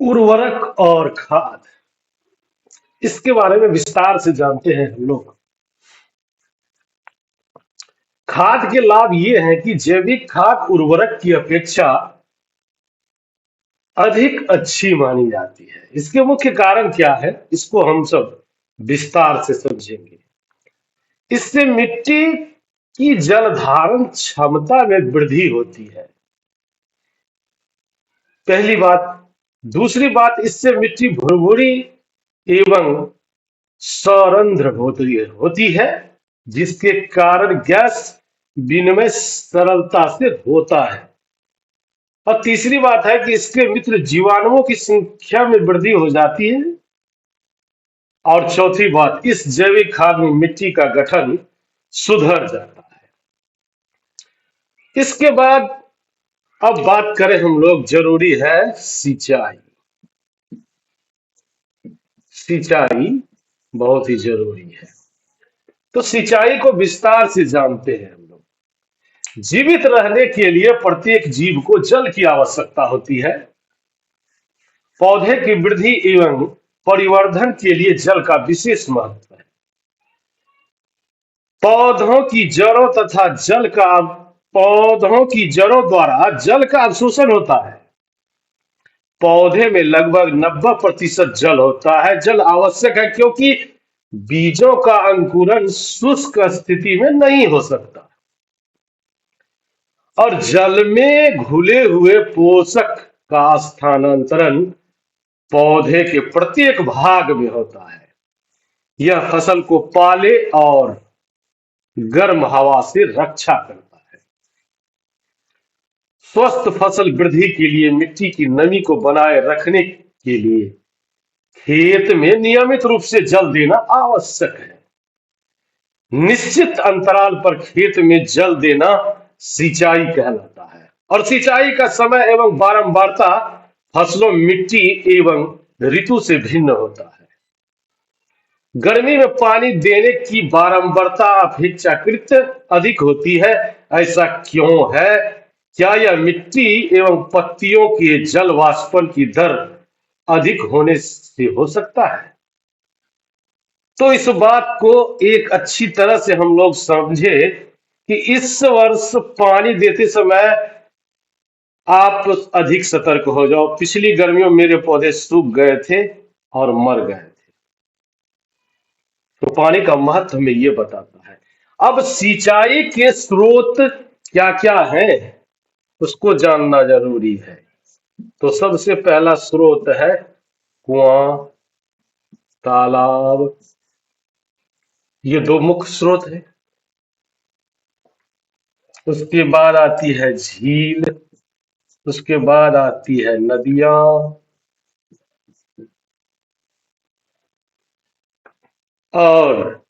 उर्वरक और खाद, इसके बारे में विस्तार से जानते हैं हम लोग। खाद के लाभ ये हैं कि जैविक खाद उर्वरक की अपेक्षा अधिक अच्छी मानी जाती है। इसके मुख्य कारण क्या है, इसको हम सब विस्तार से समझेंगे। इससे मिट्टी की जल धारण क्षमता में वृद्धि होती है, पहली बात। दूसरी बात, इससे मिट्टी भुरभुरी एवं सरंध्र होती है, जिसके कारण गैस विनिमय सरलता से होता है। और तीसरी बात है कि इसके मित्र जीवाणुओं की संख्या में वृद्धि हो जाती है। और चौथी बात, इस जैविक खाद में मिट्टी का गठन सुधर जाता है। इसके बाद अब बात करें हम लोग, जरूरी है सिंचाई। सिंचाई बहुत ही जरूरी है, तो सिंचाई को विस्तार से जानते हैं हम लोग। जीवित रहने के लिए प्रत्येक जीव को जल की आवश्यकता होती है। पौधे की वृद्धि एवं परिवर्धन के लिए जल का विशेष महत्व है। पौधों की जड़ों तथा जल का पौधों की जड़ों द्वारा जल का अवशोषण होता है। पौधे में लगभग 90% जल होता है। जल आवश्यक है क्योंकि बीजों का अंकुरण शुष्क स्थिति में नहीं हो सकता, और जल में घुले हुए पोषक का स्थानांतरण पौधे के प्रत्येक भाग में होता है। यह फसल को पाले और गर्म हवा से रक्षा करता है। स्वस्थ फसल वृद्धि के लिए मिट्टी की नमी को बनाए रखने के लिए खेत में नियमित रूप से जल देना आवश्यक है। निश्चित अंतराल पर खेत में जल देना सिंचाई कहलाता है। और सिंचाई का समय एवं बारंबारता फसलों, मिट्टी एवं ऋतु से भिन्न होता है। गर्मी में पानी देने की बारंबारता अपेक्षाकृत अधिक होती है। ऐसा क्यों है? क्या यह मिट्टी एवं पत्तियों के जल वाष्पन की दर अधिक होने से हो सकता है? तो इस बात को एक अच्छी तरह से हम लोग समझे कि इस वर्ष पानी देते समय आप अधिक सतर्क हो जाओ। पिछली गर्मियों मेरे पौधे सूख गए थे और मर गए थे। तो पानी का महत्व हमें ये बताता है। अब सिंचाई के स्रोत क्या क्या है, उसको जानना जरूरी है। तो सबसे पहला स्रोत है कुआं, तालाब। ये दो मुख्य स्रोत है। उसके बाद आती है झील, उसके बाद आती है नदियां, और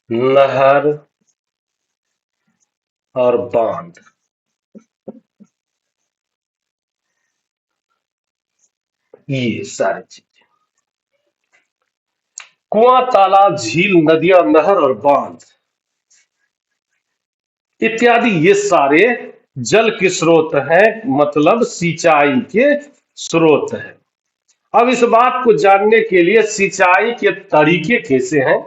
नहर और बांध। ये सारी चीजें, कुआं, तालाब, झील, नदियां, नहर और बांध इत्यादि, ये सारे जल के स्रोत हैं, मतलब सिंचाई के स्रोत हैं। अब इस बात को जानने के लिए सिंचाई के तरीके कैसे हैं,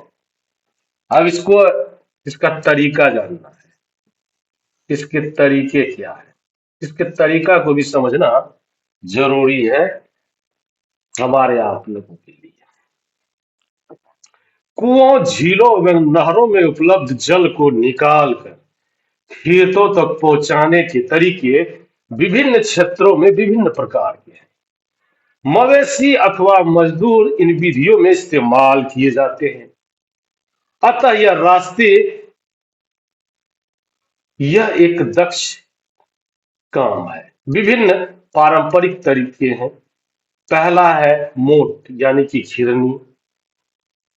अब इसका तरीका जानना है। इसके तरीके क्या है, इसके तरीका को भी समझना जरूरी है हमारे आप लोगों के लिए। कुओं, झीलों एवं नहरों में उपलब्ध जल को निकालकर खेतों तक पहुंचाने के तरीके विभिन्न क्षेत्रों में विभिन्न प्रकार के हैं। मवेशी अथवा मजदूर इन विधियों में इस्तेमाल किए जाते हैं। अतः यह एक दक्ष काम है। विभिन्न पारंपरिक तरीके हैं। पहला है मोट, यानी कि घिरनी।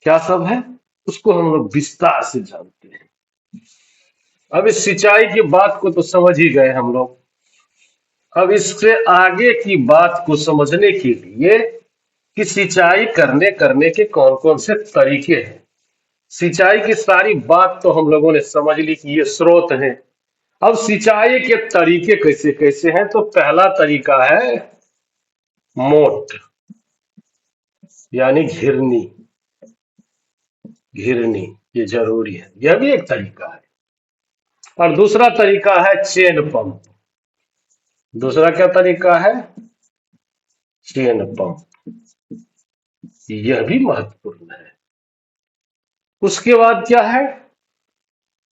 क्या सब है, उसको हम लोग विस्तार से जानते हैं। अब इस सिंचाई की बात को तो समझ ही गए हम लोग। अब इससे आगे की बात को समझने के लिए कि सिंचाई करने के कौन कौन से तरीके हैं। सिंचाई की सारी बात तो हम लोगों ने समझ ली कि ये स्रोत हैं। अब सिंचाई के तरीके कैसे कैसे हैं, तो पहला तरीका है मोट यानी घिरनी, घिरनी ये जरूरी है, यह भी एक तरीका है। और दूसरा तरीका है चेन पंप। दूसरा क्या तरीका है? चेन पंप, यह भी महत्वपूर्ण है। उसके बाद क्या है?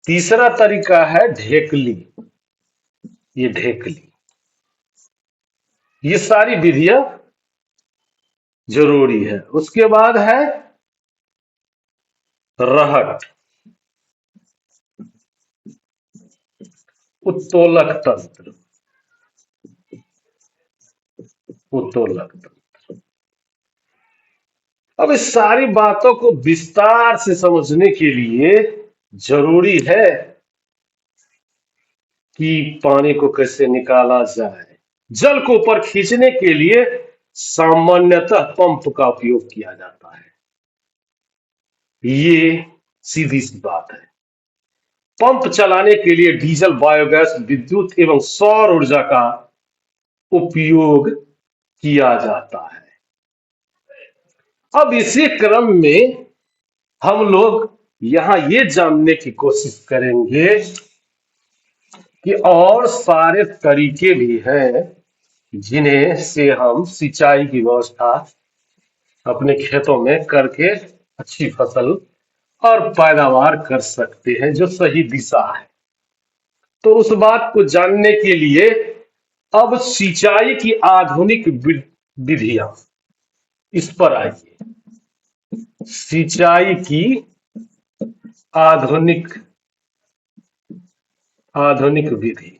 तीसरा तरीका है ढेकली। ये ढेकली, ये सारी विधियां जरूरी है। उसके बाद है रहट, उत्तोलक तंत्र, उत्तोलक तंत्र। अब इस सारी बातों को विस्तार से समझने के लिए जरूरी है कि पानी को कैसे निकाला जाए। जल को ऊपर खींचने के लिए सामान्यतः पंप का उपयोग किया जाता है, ये सीधी सी बात है। पंप चलाने के लिए डीजल, बायोगैस, विद्युत एवं सौर ऊर्जा का उपयोग किया जाता है। अब इसी क्रम में हम लोग यहां ये जानने की कोशिश करेंगे कि और सारे तरीके भी हैं जिन्हें से हम सिंचाई की व्यवस्था अपने खेतों में करके अच्छी फसल और पैदावार कर सकते हैं, जो सही दिशा है। तो उस बात को जानने के लिए अब सिंचाई की आधुनिक विधियां, इस पर आइए। सिंचाई की आधुनिक आधुनिक विधि,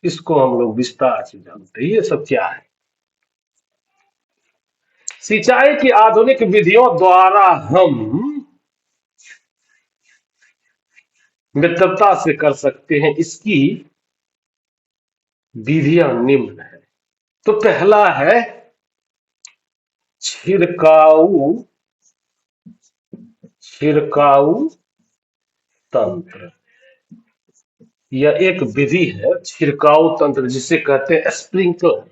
इसको हम लोग विस्तार से जानते हैं। ये सब क्या है? सिंचाई की आधुनिक विधियों द्वारा हम मित्रता से कर सकते हैं। इसकी विधियां निम्न है। तो पहला है छिड़काऊ, छिड़काऊ तंत्र। यह एक विधि है, छिड़काऊ तंत्र, जिसे कहते हैं स्प्रिंकलर।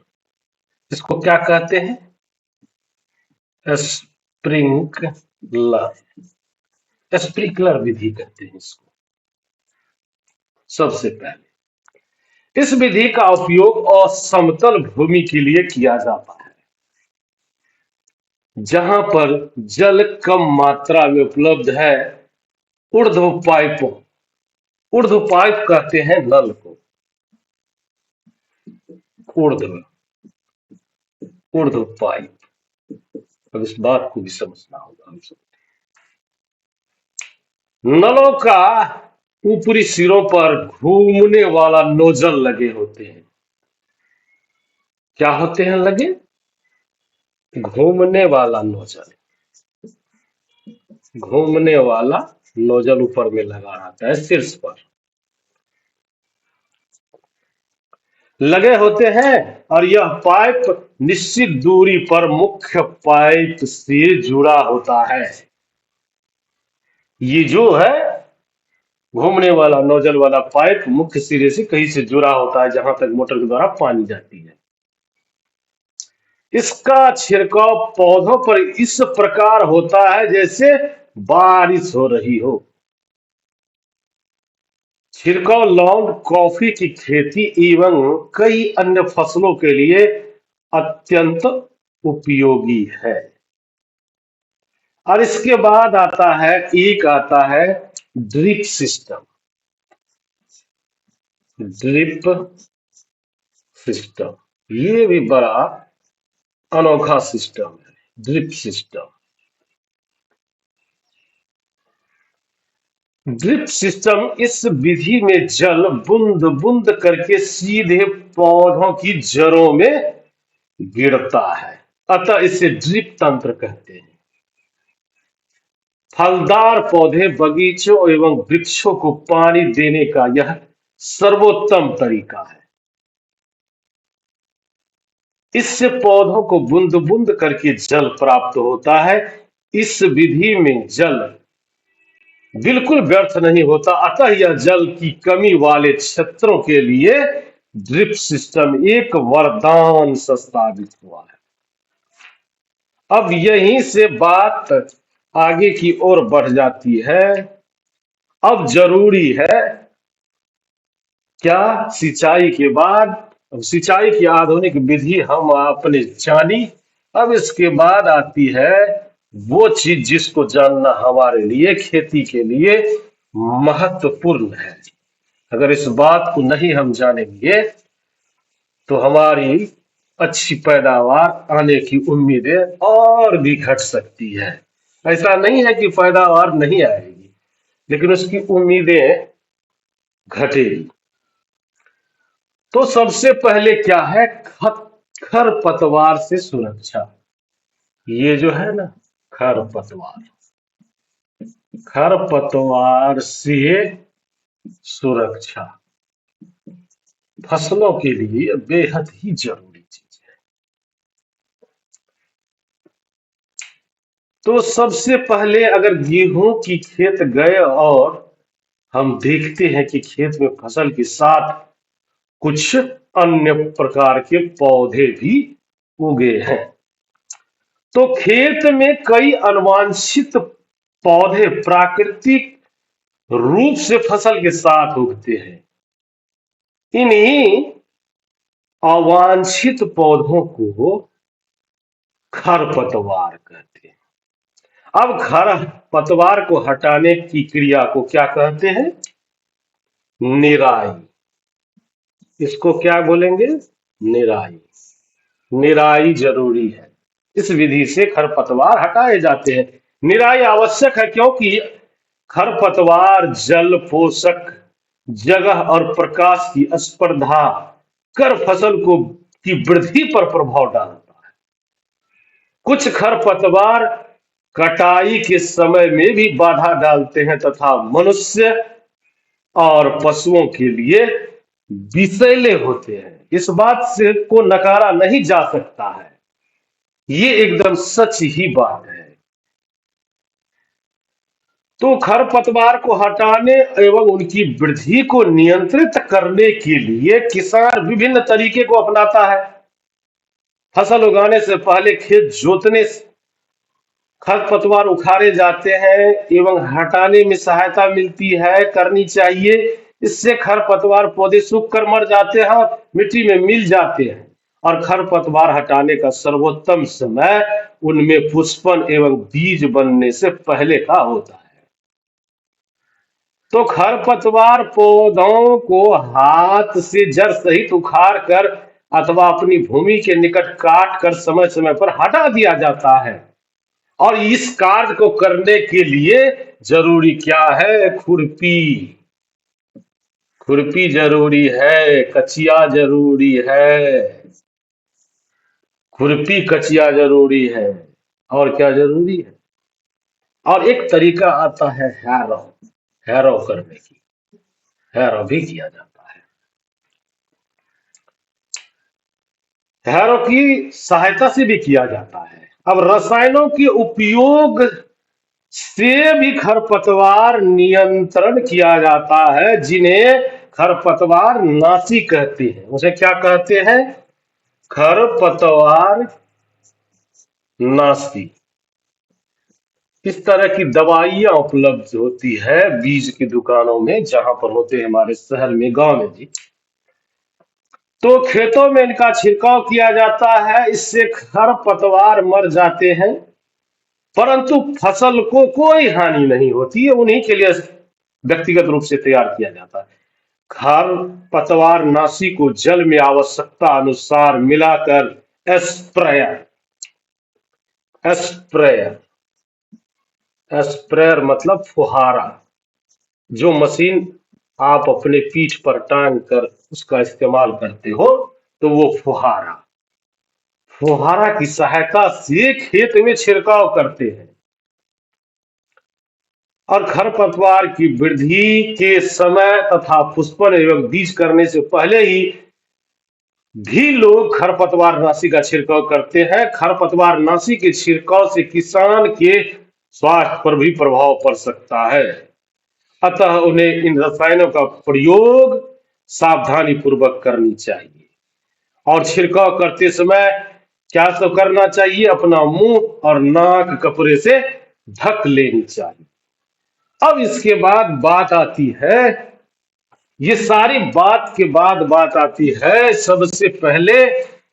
इसको क्या कहते हैं? स्प्रिंकलर, स्प्रिंकलर विधि कहते हैं इसको। सबसे पहले इस विधि का उपयोग असमतल भूमि के लिए किया जाता है, जहां पर जल कम मात्रा में उपलब्ध है। ऊर्ध्व पाइपों, ऊर्ध्व पाइप कहते हैं नल को, ऊर्ध्व, ऊर्ध्व पाइप। अब इस बात को भी समझना होगा हम सब। नलों का ऊपरी सिरों पर घूमने वाला नोजल लगे होते हैं। क्या होते हैं लगे? घूमने वाला नोजल, घूमने वाला नोजल ऊपर में लगा रहता है, शीर्ष पर लगे होते हैं। और यह पाइप निश्चित दूरी पर मुख्य पाइप से जुड़ा होता है। ये जो है घूमने वाला नोजल वाला पाइप मुख्य सिरे से कहीं से जुड़ा होता है, जहां तक मोटर के द्वारा पानी जाती है। इसका छिड़काव पौधों पर इस प्रकार होता है जैसे बारिश हो रही हो। छिड़काव लौंग, कॉफी की खेती एवं कई अन्य फसलों के लिए अत्यंत उपयोगी है। और इसके बाद आता है, एक आता है ड्रिप सिस्टम। ड्रिप सिस्टम, ये भी बड़ा अनोखा सिस्टम है, ड्रिप सिस्टम। ड्रिप सिस्टम, इस विधि में जल बूंद बूंद करके सीधे पौधों की जड़ों में गिरता है, अतः इसे ड्रिप तंत्र कहते हैं। फलदार पौधे, बगीचों एवं वृक्षों को पानी देने का यह सर्वोत्तम तरीका है। इससे पौधों को बूंद बूंद करके जल प्राप्त होता है। इस विधि में जल बिल्कुल व्यर्थ नहीं होता, अतः यह जल की कमी वाले क्षेत्रों के लिए ड्रिप सिस्टम एक वरदान सा साबित हुआ है। अब यहीं से बात आगे की ओर बढ़ जाती है। अब जरूरी है क्या, सिंचाई के बाद, अब सिंचाई की आधुनिक विधि हम आपने जानी। अब इसके बाद आती है वो चीज जिसको जानना हमारे लिए, खेती के लिए महत्वपूर्ण है। अगर इस बात को नहीं हम जानेंगे तो हमारी अच्छी पैदावार आने की उम्मीदें और भी घट सकती है। ऐसा नहीं है कि पैदावार नहीं आएगी, लेकिन उसकी उम्मीदें घटेगी। तो सबसे पहले क्या है, खरपतवार से सुरक्षा। ये जो है ना, खरपतवार, खरपतवार से सुरक्षा फसलों के लिए बेहद ही जरूरी चीज है। तो सबसे पहले अगर गेहूं की खेत गए और हम देखते हैं कि खेत में फसल के साथ कुछ अन्य प्रकार के पौधे भी उगे हैं, तो खेत में कई अनवांछित पौधे प्राकृतिक रूप से फसल के साथ उगते हैं। इन्हीं अवांछित पौधों को खरपतवार कहते हैं। अब खरपतवार को हटाने की क्रिया को क्या कहते हैं, निराई। इसको क्या बोलेंगे, निराई। निराई जरूरी है। इस विधि से खरपतवार हटाए जाते हैं। निराई आवश्यक है क्योंकि खरपतवार जल, पोषक, जगह और प्रकाश की स्पर्धा कर फसल को की वृद्धि पर प्रभाव डालता है। कुछ खरपतवार कटाई के समय में भी बाधा डालते हैं तथा मनुष्य और पशुओं के लिए विषैले होते हैं। इस बात से को नकारा नहीं जा सकता है, ये एकदम सच ही बात है। तो खरपतवार को हटाने एवं उनकी वृद्धि को नियंत्रित करने के लिए किसान विभिन्न तरीके को अपनाता है। फसल उगाने से पहले खेत जोतने से खरपतवार उखाड़े जाते हैं एवं हटाने में सहायता मिलती है, करनी चाहिए। इससे खरपतवार पौधे सूख कर मर जाते हैं और मिट्टी में मिल जाते हैं। और खरपतवार हटाने का सर्वोत्तम समय उनमें पुष्पन एवं बीज बनने से पहले का होता है। तो खरपतवार पौधों को हाथ से जड़ सहित उखाड़ कर अथवा अपनी भूमि के निकट काट कर समय समय पर हटा दिया जाता है। और इस कार्य को करने के लिए जरूरी क्या है, खुरपी। खुरपी जरूरी है, कचिया जरूरी है। खुरपी, कचिया जरूरी है। और क्या जरूरी है, और एक तरीका आता है हैरो, हैरो करने की, हैरो भी किया जाता है। हैरो की सहायता से भी किया जाता है। अब रसायनों के उपयोग से भी खरपतवार नियंत्रण किया जाता है, जिन्हें खरपतवार नाशी कहते हैं। उसे क्या कहते हैं, खरपतवार नाशी। इस तरह की दवाइयां उपलब्ध होती है बीज की दुकानों में, जहां पर होते हैं हमारे शहर में, गांव में भी। तो खेतों में इनका छिड़काव किया जाता है, इससे खरपतवार मर जाते हैं, परंतु फसल को कोई हानि नहीं होती है। उन्हीं के लिए व्यक्तिगत रूप से तैयार किया जाता है। खरपतवार नाशी को जल में आवश्यकता अनुसार मिलाकर स्प्रेयर, स्प्रेयर, स्प्रेयर मतलब फुहारा, जो मशीन आप अपने पीठ पर टांग कर उसका इस्तेमाल करते हो, तो वो फुहारा, फुहारा की सहायता से खेत में छिड़काव करते हैं। और खरपतवार की वृद्धि के समय तथा पुष्पन एवं बीज करने से पहले ही भी लोग खरपतवार नाशी का छिड़काव करते हैं। खरपतवार नाशी के छिड़काव से किसान के स्वास्थ्य पर भी प्रभाव पड़ सकता है, अतः उन्हें इन रसायनों का प्रयोग सावधानी पूर्वक करनी चाहिए। और छिड़काव करते समय क्या सब करना चाहिए? अपना मुंह और नाक कपड़े से ढक लेनी चाहिए। अब इसके बाद बात आती है, ये सारी बात के बाद बात आती है, सबसे पहले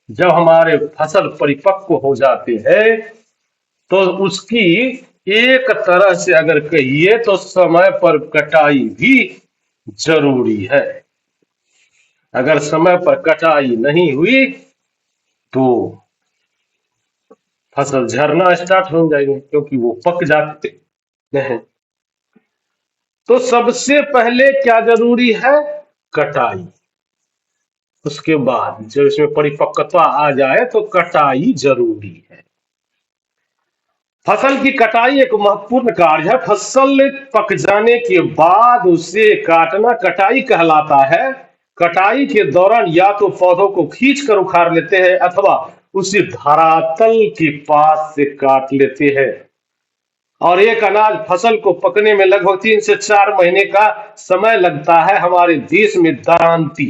जब हमारे फसल परिपक्व हो जाते हैं तो उसकी एक तरह से अगर कहिए तो समय पर कटाई भी जरूरी है। अगर समय पर कटाई नहीं हुई तो फसल झरना स्टार्ट हो जाएंगे, क्योंकि वो पक जाते हैं। तो सबसे पहले क्या जरूरी है? कटाई। उसके बाद जब इसमें परिपक्वता आ जाए तो कटाई जरूरी है। फसल की कटाई एक महत्वपूर्ण कार्य है। फसल पक जाने के बाद उसे काटना कटाई कहलाता है। कटाई के दौरान या तो पौधों को खींच कर उखाड़ लेते हैं अथवा उसे धरातल के पास से काट लेते हैं। और एक अनाज फसल को पकने में लगभग 3 से 4 महीने का समय लगता है। हमारे देश में दरांती,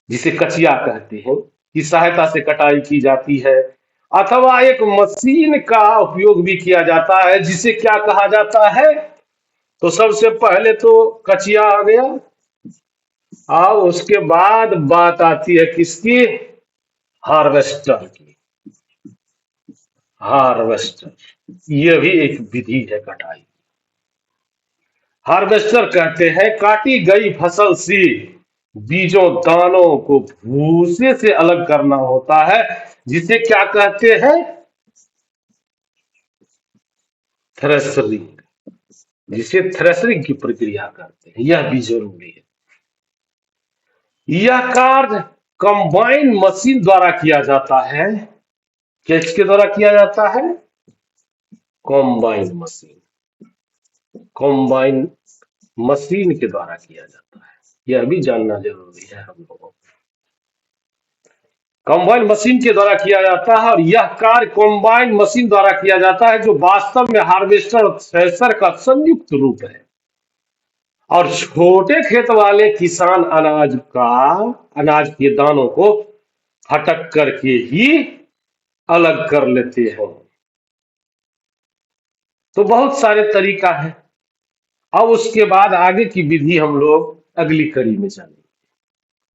जिसे कचिया कहते हैं, की सहायता से कटाई की जाती है, अथवा एक मशीन का उपयोग भी किया जाता है, जिसे क्या कहा जाता है? तो सबसे पहले तो कचिया आ गया। अब उसके बाद बात आती है किसकी? हार्वेस्टर की। हार्वेस्टर यह भी एक विधि है कटाई। हार्वेस्टर कहते हैं काटी गई फसल से बीजों दानों को भूसे से अलग करना होता है, जिसे क्या कहते हैं? थ्रेशरिंग। जिसे थ्रेशरिंग की प्रक्रिया करते हैं, यह भी जरूरी है। यह कार्य कंबाइन मशीन द्वारा किया जाता है। किसके द्वारा किया जाता है? Combine machine. कंबाइन मशीन के द्वारा किया जाता है, यह भी जानना जरूरी है हम लोगों को। कंबाइन मशीन के द्वारा किया जाता है और यह कार्य कंबाइन मशीन द्वारा किया जाता है, जो वास्तव में हार्वेस्टर और थ्रेशर का संयुक्त रूप है। और छोटे खेत वाले किसान अनाज के दानों को फटक करके ही अलग कर लेते हैं। तो बहुत सारे तरीका है। अब उसके बाद आगे की विधि हम लोग अगली कड़ी में जानेंगे।